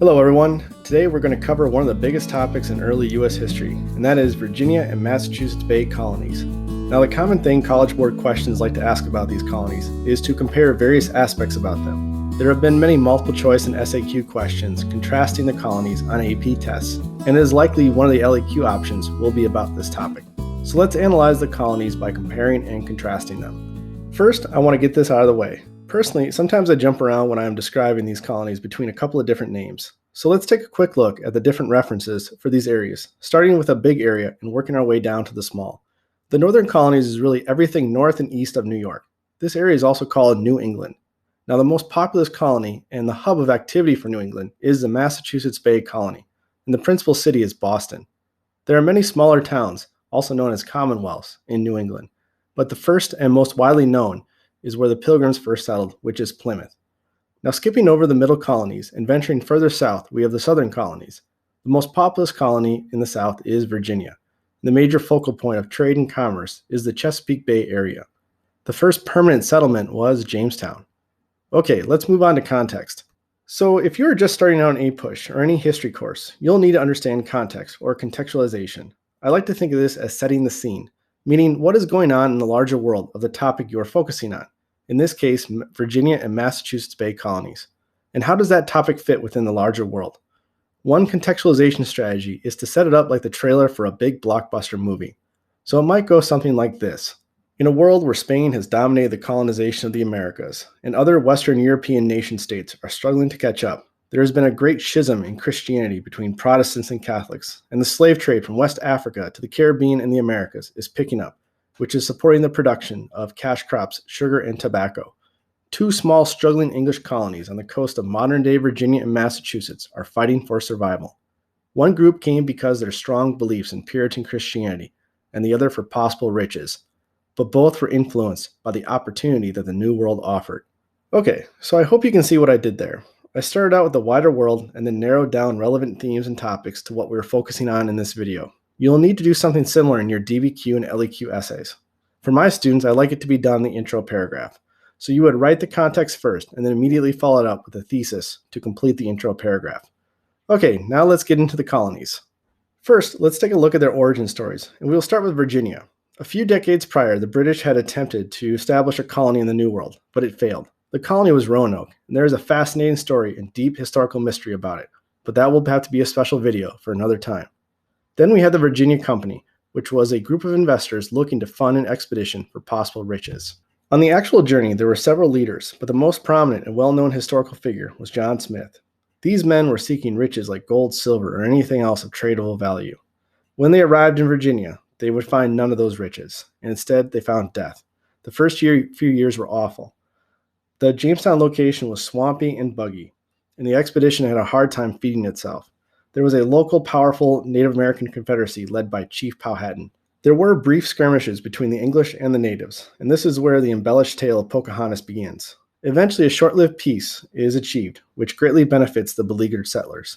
Hello everyone. Today we're going to cover one of the biggest topics in early U.S. history, and that is Virginia and Massachusetts Bay colonies. Now the common thing College Board questions like to ask about these colonies is to compare various aspects about them. There have been many multiple choice and SAQ questions contrasting the colonies on AP tests, and it is likely one of the LEQ options will be about this topic. So let's analyze the colonies by comparing and contrasting them. First, I want to get this out of the way. Personally, sometimes I jump around when I am describing these colonies between a couple of different names. So let's take a quick look at the different references for these areas, starting with a big area and working our way down to the small. The northern colonies is really everything north and east of New York. This area is also called New England. Now the most populous colony and the hub of activity for New England is the Massachusetts Bay Colony, and the principal city is Boston. There are many smaller towns, also known as commonwealths, in New England, but the first and most widely known is where the Pilgrims first settled, which is Plymouth. Now skipping over the middle colonies and venturing further south, we have the southern colonies. The most populous colony in the south is Virginia. The major focal point of trade and commerce is the Chesapeake Bay area. The first permanent settlement was Jamestown. Okay, let's move on to context. So if you're just starting out in APUSH or any history course, you'll need to understand context or contextualization. I like to think of this as setting the scene, meaning what is going on in the larger world of the topic you are focusing on, in this case, Virginia and Massachusetts Bay colonies. And how does that topic fit within the larger world? One contextualization strategy is to set it up like the trailer for a big blockbuster movie. So it might go something like this. In a world where Spain has dominated the colonization of the Americas, and other Western European nation states are struggling to catch up, there has been a great schism in Christianity between Protestants and Catholics, and the slave trade from West Africa to the Caribbean and the Americas is picking up, which is supporting the production of cash crops, sugar, and tobacco. Two small struggling English colonies on the coast of modern-day Virginia and Massachusetts are fighting for survival. One group came because of their strong beliefs in Puritan Christianity, and the other for possible riches, but both were influenced by the opportunity that the New World offered. Okay, so I hope you can see what I did there. I started out with the wider world and then narrowed down relevant themes and topics to what we were focusing on in this video. You'll need to do something similar in your DBQ and LEQ essays. For my students, I like it to be done in the intro paragraph. So you would write the context first and then immediately follow it up with a thesis to complete the intro paragraph. Okay, now let's get into the colonies. First, let's take a look at their origin stories, and we'll start with Virginia. A few decades prior, the British had attempted to establish a colony in the New World, but it failed. The colony was Roanoke, and there is a fascinating story and deep historical mystery about it, but that will have to be a special video for another time. Then we had the Virginia Company, which was a group of investors looking to fund an expedition for possible riches. On the actual journey, there were several leaders, but the most prominent and well-known historical figure was John Smith. These men were seeking riches like gold, silver, or anything else of tradable value. When they arrived in Virginia, they would find none of those riches, and instead they found death. The first few years were awful. The Jamestown location was swampy and buggy, and the expedition had a hard time feeding itself. There was a local, powerful Native American confederacy led by Chief Powhatan. There were brief skirmishes between the English and the natives, and this is where the embellished tale of Pocahontas begins. Eventually, a short-lived peace is achieved, which greatly benefits the beleaguered settlers.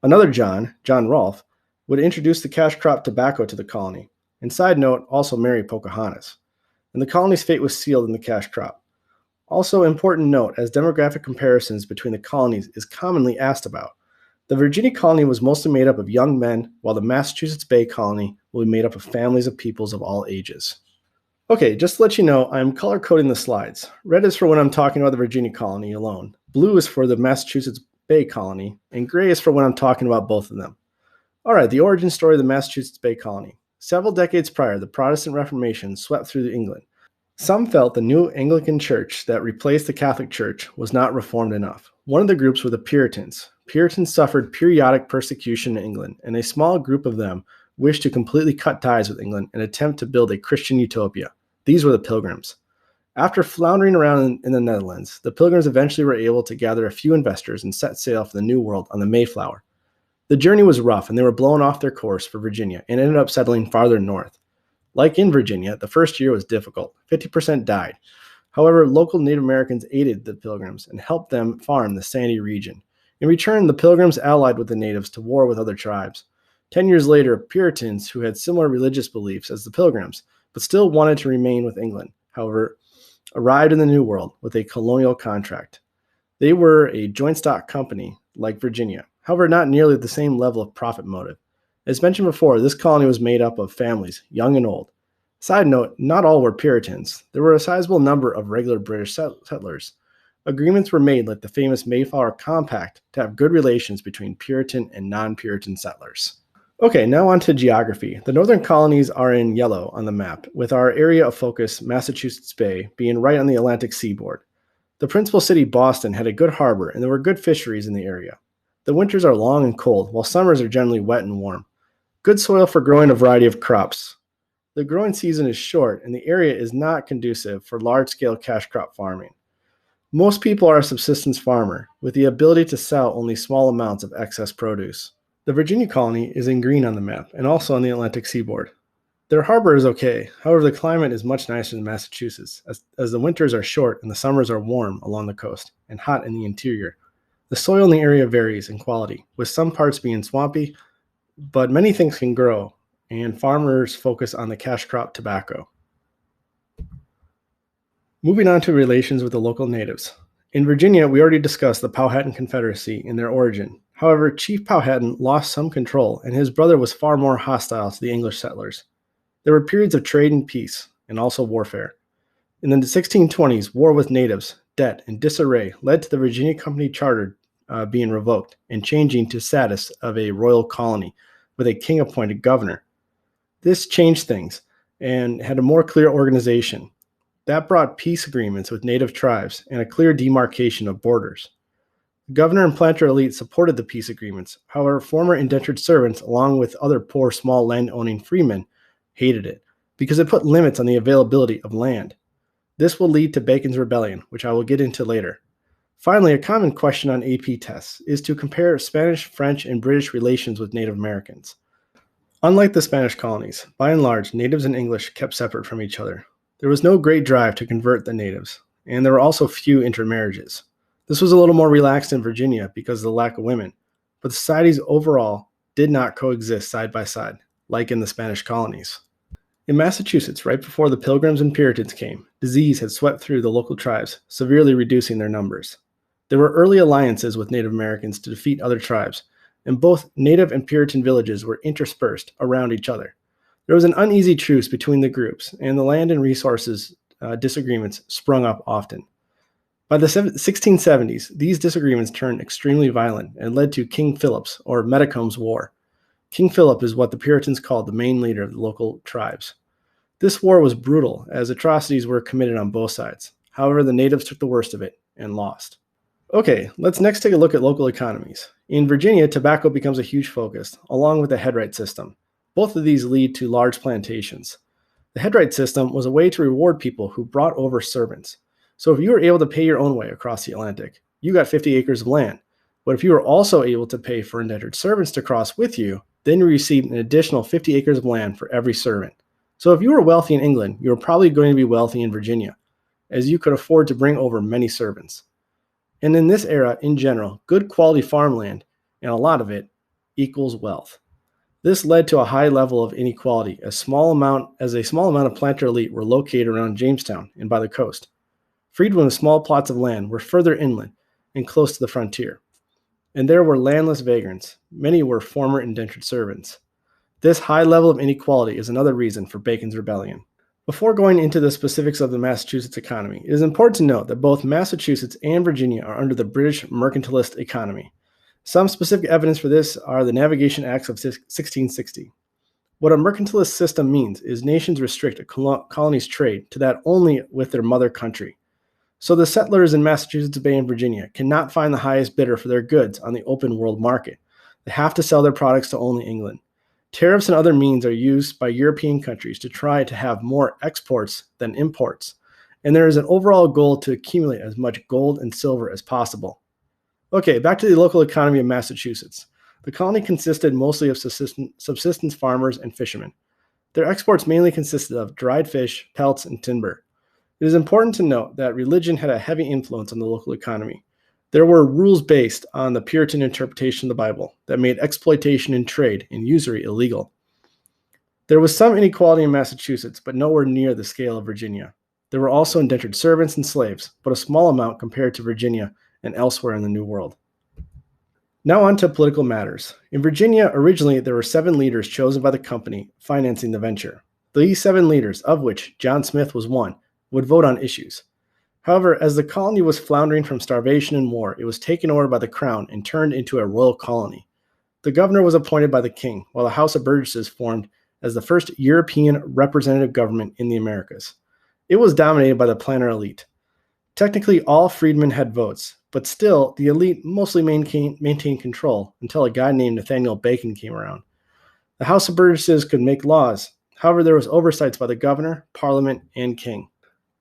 Another John Rolfe, would introduce the cash crop tobacco to the colony, and side note, also marry Pocahontas. And the colony's fate was sealed in the cash crop. Also, important note, as demographic comparisons between the colonies is commonly asked about. The Virginia colony was mostly made up of young men, while the Massachusetts Bay colony will be made up of families of peoples of all ages. Okay, just to let you know, I'm color coding the slides. Red is for when I'm talking about the Virginia colony alone. Blue is for the Massachusetts Bay colony, and gray is for when I'm talking about both of them. All right, the origin story of the Massachusetts Bay colony. Several decades prior, the Protestant Reformation swept through England. Some felt the new Anglican Church that replaced the Catholic Church was not reformed enough. One of the groups were the Puritans. Puritans suffered periodic persecution in England, and a small group of them wished to completely cut ties with England and attempt to build a Christian utopia. These were the Pilgrims. After floundering around in the Netherlands, the Pilgrims eventually were able to gather a few investors and set sail for the New World on the Mayflower. The journey was rough, and they were blown off their course for Virginia and ended up settling farther north. Like in Virginia, the first year was difficult. 50% died. However, local Native Americans aided the Pilgrims and helped them farm the sandy region. In return, the Pilgrims allied with the natives to war with other tribes. 10 years later, Puritans, who had similar religious beliefs as the Pilgrims, but still wanted to remain with England, however, arrived in the New World with a colonial contract. They were a joint stock company like Virginia, however, not nearly the same level of profit motive. As mentioned before, this colony was made up of families, young and old. Side note, not all were Puritans. There were a sizable number of regular British settlers. Agreements were made, like the famous Mayflower Compact, to have good relations between Puritan and non-Puritan settlers. Okay, now on to geography. The northern colonies are in yellow on the map, with our area of focus, Massachusetts Bay, being right on the Atlantic seaboard. The principal city, Boston, had a good harbor, and there were good fisheries in the area. The winters are long and cold, while summers are generally wet and warm. Good soil for growing a variety of crops. The growing season is short, and the area is not conducive for large-scale cash crop farming. Most people are a subsistence farmer, with the ability to sell only small amounts of excess produce. The Virginia colony is in green on the map, and also on the Atlantic seaboard. Their harbor is okay, however the climate is much nicer than Massachusetts, as the winters are short and the summers are warm along the coast, and hot in the interior. The soil in the area varies in quality, with some parts being swampy, but many things can grow, and farmers focus on the cash crop tobacco. Moving on to relations with the local natives. In Virginia, we already discussed the Powhatan Confederacy and their origin. However, Chief Powhatan lost some control, and his brother was far more hostile to the English settlers. There were periods of trade and peace, and also warfare. In the 1620s, war with natives, debt, and disarray led to the Virginia Company Charter being revoked and changing to status of a royal colony with a king-appointed governor. This changed things and had a more clear organization. That brought peace agreements with native tribes and a clear demarcation of borders. The governor and planter elite supported the peace agreements. However, former indentured servants, along with other poor small land-owning freemen, hated it because it put limits on the availability of land. This will lead to Bacon's Rebellion, which I will get into later. Finally, a common question on AP tests is to compare Spanish, French, and British relations with Native Americans. Unlike the Spanish colonies, by and large, natives and English kept separate from each other. There was no great drive to convert the natives, and there were also few intermarriages. This was a little more relaxed in Virginia because of the lack of women, but societies overall did not coexist side by side, like in the Spanish colonies. In Massachusetts, right before the Pilgrims and Puritans came, disease had swept through the local tribes, severely reducing their numbers. There were early alliances with Native Americans to defeat other tribes, and both Native and Puritan villages were interspersed around each other. There was an uneasy truce between the groups, and the land and resources disagreements sprung up often. By the 1670s, these disagreements turned extremely violent and led to King Philip's, or Metacom's War. King Philip is what the Puritans called the main leader of the local tribes. This war was brutal, as atrocities were committed on both sides. However, the natives took the worst of it and lost. Okay, let's next take a look at local economies. In Virginia, tobacco becomes a huge focus, along with the headright system. Both of these lead to large plantations. The headright system was a way to reward people who brought over servants. So if you were able to pay your own way across the Atlantic, you got 50 acres of land. But if you were also able to pay for indentured servants to cross with you, then you received an additional 50 acres of land for every servant. So if you were wealthy in England, you were probably going to be wealthy in Virginia, as you could afford to bring over many servants. And in this era, in general, good quality farmland, and a lot of it, equals wealth. This led to a high level of inequality, as a small amount of planter elite were located around Jamestown and by the coast. Freedmen with small plots of land were further inland and close to the frontier. And there were landless vagrants. Many were former indentured servants. This high level of inequality is another reason for Bacon's Rebellion. Before going into the specifics of the Massachusetts economy, it is important to note that both Massachusetts and Virginia are under the British mercantilist economy. Some specific evidence for this are the Navigation Acts of 1660. What a mercantilist system means is nations restrict a colony's trade to that only with their mother country. So the settlers in Massachusetts Bay and Virginia cannot find the highest bidder for their goods on the open world market. They have to sell their products to only England. Tariffs and other means are used by European countries to try to have more exports than imports, and there is an overall goal to accumulate as much gold and silver as possible. Okay, back to the local economy of Massachusetts. The colony consisted mostly of subsistence farmers and fishermen. Their exports mainly consisted of dried fish, pelts, and timber. It is important to note that religion had a heavy influence on the local economy. There were rules based on the Puritan interpretation of the Bible that made exploitation in trade and usury illegal. There was some inequality in Massachusetts, but nowhere near the scale of Virginia. There were also indentured servants and slaves, but a small amount compared to Virginia and elsewhere in the New World. Now on to political matters. In Virginia, originally there were 7 leaders chosen by the company financing the venture. These 7 leaders, of which John Smith was one, would vote on issues. However, as the colony was floundering from starvation and war, it was taken over by the crown and turned into a royal colony. The governor was appointed by the king, while the House of Burgesses formed as the first European representative government in the Americas. It was dominated by the planter elite. Technically, all freedmen had votes, but still, the elite mostly maintained control until a guy named Nathaniel Bacon came around. The House of Burgesses could make laws. However, there was oversights by the governor, parliament, and king.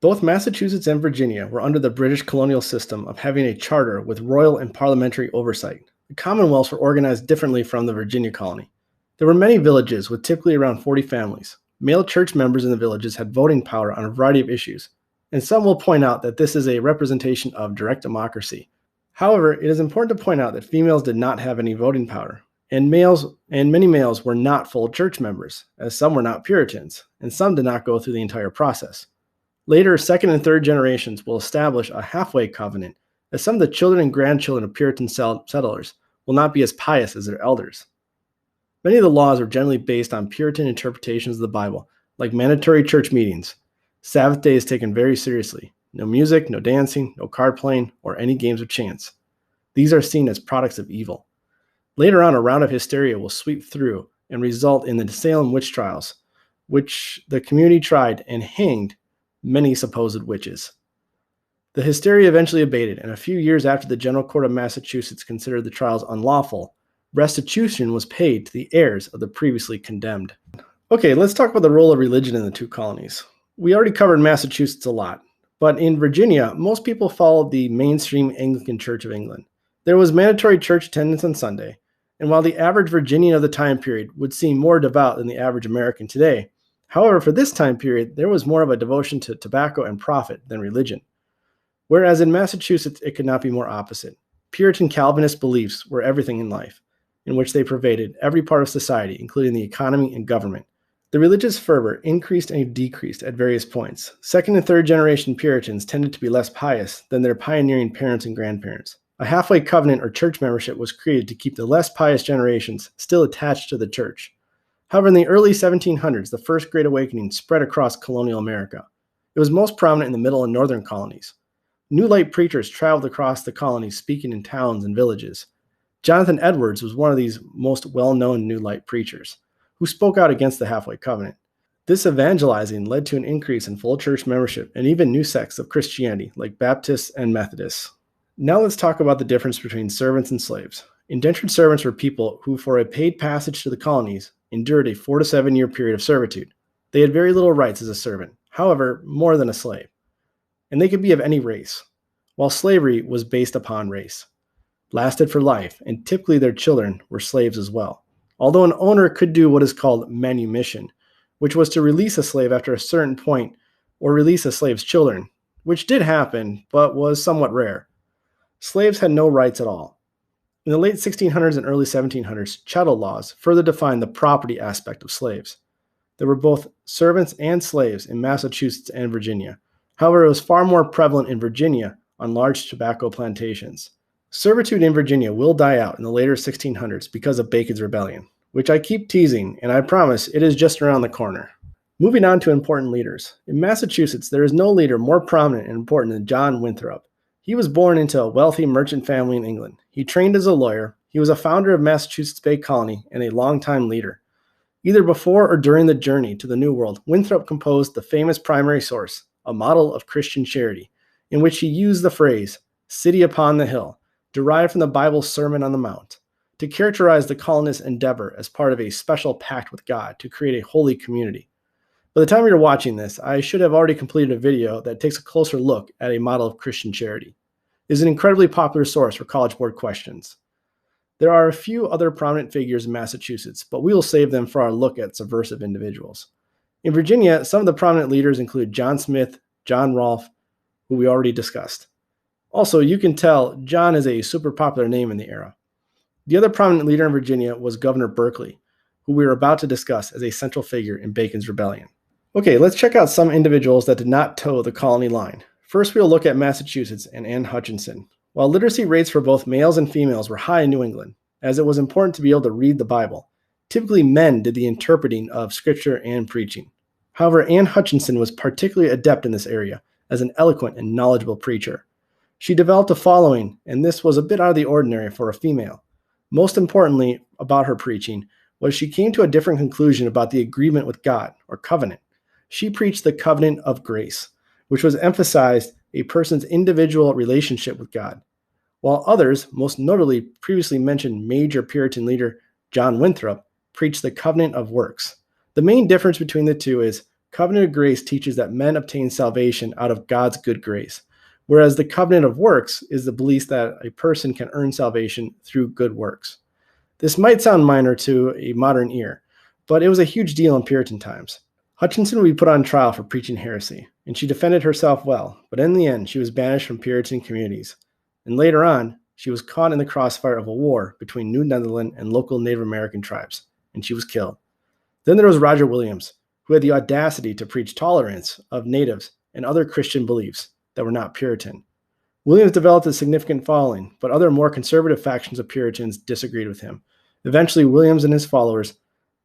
Both Massachusetts and Virginia were under the British colonial system of having a charter with royal and parliamentary oversight. The commonwealths were organized differently from the Virginia colony. There were many villages with typically around 40 families. Male church members in the villages had voting power on a variety of issues, and some will point out that this is a representation of direct democracy. However, it is important to point out that females did not have any voting power, and many males were not full church members, as some were not Puritans, and some did not go through the entire process. Later, second and third generations will establish a halfway covenant, as some of the children and grandchildren of Puritan settlers will not be as pious as their elders. Many of the laws were generally based on Puritan interpretations of the Bible, like mandatory church meetings. Sabbath day is taken very seriously. No music, no dancing, no card playing, or any games of chance. These are seen as products of evil. Later on, a round of hysteria will sweep through and result in the Salem witch trials, which the community tried and hanged many supposed witches. The hysteria eventually abated, and a few years after the General Court of Massachusetts considered the trials unlawful, restitution was paid to the heirs of the previously condemned. Okay, let's talk about the role of religion in the 2 colonies. We already covered Massachusetts a lot, but in Virginia, most people followed the mainstream Anglican Church of England. There was mandatory church attendance on Sunday, and while the average Virginian of the time period would seem more devout than the average American today, however, for this time period, there was more of a devotion to tobacco and profit than religion. Whereas in Massachusetts, it could not be more opposite. Puritan Calvinist beliefs were everything in life, in which they pervaded every part of society, including the economy and government. The religious fervor increased and decreased at various points. Second and third generation Puritans tended to be less pious than their pioneering parents and grandparents. A halfway covenant or church membership was created to keep the less pious generations still attached to the church. However, in the early 1700s, the First Great Awakening spread across colonial America. It was most prominent in the middle and northern colonies. New Light preachers traveled across the colonies speaking in towns and villages. Jonathan Edwards was one of these most well-known New Light preachers, who spoke out against the halfway covenant. This evangelizing led to an increase in full church membership and even new sects of Christianity like Baptists and Methodists. Now let's talk about the difference between servants and slaves. Indentured servants were people who, for a paid passage to the colonies, endured a 4 to 7 year period of servitude. They had very little rights as a servant, however, more than a slave. And they could be of any race, while slavery was based upon race, lasted for life, and typically their children were slaves as well. Although an owner could do what is called manumission, which was to release a slave after a certain point or release a slave's children, which did happen, but was somewhat rare. Slaves had no rights at all. In the late 1600s and early 1700s, chattel laws further defined the property aspect of slaves. There were both servants and slaves in Massachusetts and Virginia. However, it was far more prevalent in Virginia on large tobacco plantations. Servitude in Virginia will die out in the later 1600s because of Bacon's Rebellion, which I keep teasing, and I promise it is just around the corner. Moving on to important leaders. In Massachusetts, there is no leader more prominent and important than John Winthrop. He was born into a wealthy merchant family in England. He trained as a lawyer. He was a founder of Massachusetts Bay Colony and a longtime leader. Either before or during the journey to the New World, Winthrop composed the famous Primary Source, a model of Christian charity, in which he used the phrase, "City upon the hill," derived from the Bible's Sermon on the Mount, to characterize the colonists' endeavor as part of a special pact with God to create a holy community. By the time you're watching this, I should have already completed a video that takes a closer look at a model of Christian charity. It is an incredibly popular source for College Board questions. There are a few other prominent figures in Massachusetts, but we will save them for our look at subversive individuals. In Virginia, some of the prominent leaders include John Smith, John Rolfe, who we already discussed. Also, you can tell John is a super popular name in the era. The other prominent leader in Virginia was Governor Berkeley, who we are about to discuss as a central figure in Bacon's Rebellion. Okay, let's check out some individuals that did not toe the colony line. First, we'll look at Massachusetts and Anne Hutchinson. While literacy rates for both males and females were high in New England, as it was important to be able to read the Bible, typically men did the interpreting of scripture and preaching. However, Anne Hutchinson was particularly adept in this area as an eloquent and knowledgeable preacher. She developed a following, and this was a bit out of the ordinary for a female. Most importantly about her preaching was she came to a different conclusion about the agreement with God, or covenant. She preached the covenant of grace, which was emphasized a person's individual relationship with God, while others, most notably previously mentioned major Puritan leader John Winthrop, preached the covenant of works. The main difference between the two is covenant of grace teaches that men obtain salvation out of God's good grace, whereas the covenant of works is the belief that a person can earn salvation through good works. This might sound minor to a modern ear, but it was a huge deal in Puritan times. Hutchinson would be put on trial for preaching heresy, and she defended herself well, but in the end she was banished from Puritan communities. And later on, she was caught in the crossfire of a war between New Netherland and local Native American tribes, and she was killed. Then there was Roger Williams, who had the audacity to preach tolerance of natives and other Christian beliefs that were not Puritan. Williams developed a significant following, but other more conservative factions of Puritans disagreed with him. Eventually, Williams and his followers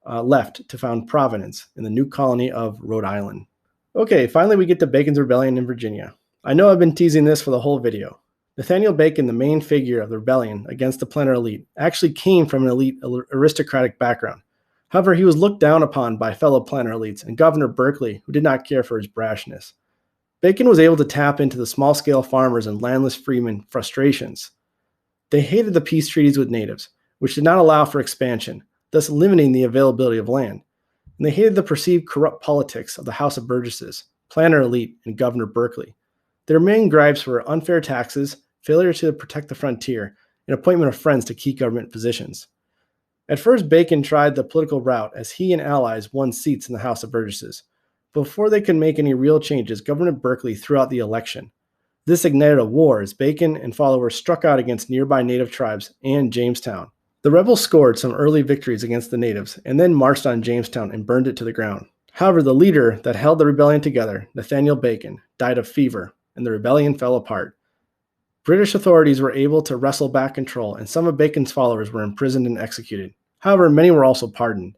left to found Providence in the new colony of Rhode Island. Okay, finally we get to Bacon's Rebellion in Virginia. I know I've been teasing this for the whole video. Nathaniel Bacon, the main figure of the rebellion against the planter elite, actually came from an elite aristocratic background. However, he was looked down upon by fellow planter elites and Governor Berkeley, who did not care for his brashness. Bacon was able to tap into the small-scale farmers and landless freemen frustrations. They hated the peace treaties with natives, which did not allow for expansion, thus limiting the availability of land. And they hated the perceived corrupt politics of the House of Burgesses, planter elite, and Governor Berkeley. Their main gripes were unfair taxes, failure to protect the frontier, and appointment of friends to key government positions. At first, Bacon tried the political route as he and allies won seats in the House of Burgesses. Before they could make any real changes, Governor Berkeley threw out the election. This ignited a war as Bacon and followers struck out against nearby native tribes and Jamestown. The rebels scored some early victories against the natives and then marched on Jamestown and burned it to the ground. However, the leader that held the rebellion together, Nathaniel Bacon, died of fever, and the rebellion fell apart. British authorities were able to wrestle back control, and some of Bacon's followers were imprisoned and executed. However, many were also pardoned.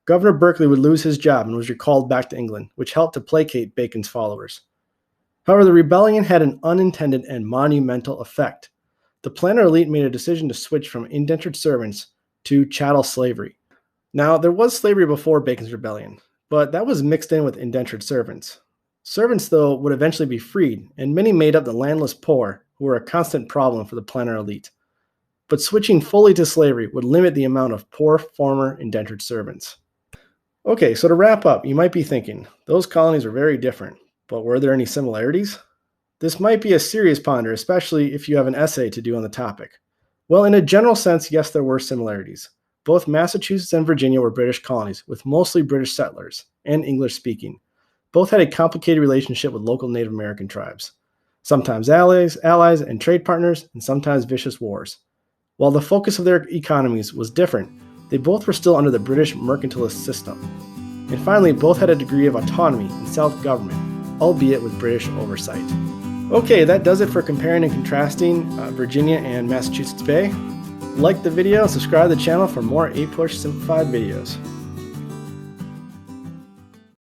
Governor Berkeley would lose his job and was recalled back to England, which helped to placate Bacon's followers. However, the rebellion had an unintended and monumental effect. The planter elite made a decision to switch from indentured servants to chattel slavery. Now, there was slavery before Bacon's rebellion, but that was mixed in with indentured servants. Servants, though, would eventually be freed, and many made up the landless poor, who were a constant problem for the planter elite. But switching fully to slavery would limit the amount of poor former indentured servants. Okay, so to wrap up, you might be thinking, those colonies were very different, but were there any similarities? This might be a serious ponder, especially if you have an essay to do on the topic. Well, in a general sense, yes, there were similarities. Both Massachusetts and Virginia were British colonies, with mostly British settlers, and English-speaking. Both had a complicated relationship with local Native American tribes. Sometimes allies and trade partners, and sometimes vicious wars. While the focus of their economies was different, they both were still under the British mercantilist system. And finally, both had a degree of autonomy and self-government, albeit with British oversight. Okay, that does it for comparing and contrasting Virginia and Massachusetts Bay. Like the video and subscribe to the channel for more APUSH simplified videos.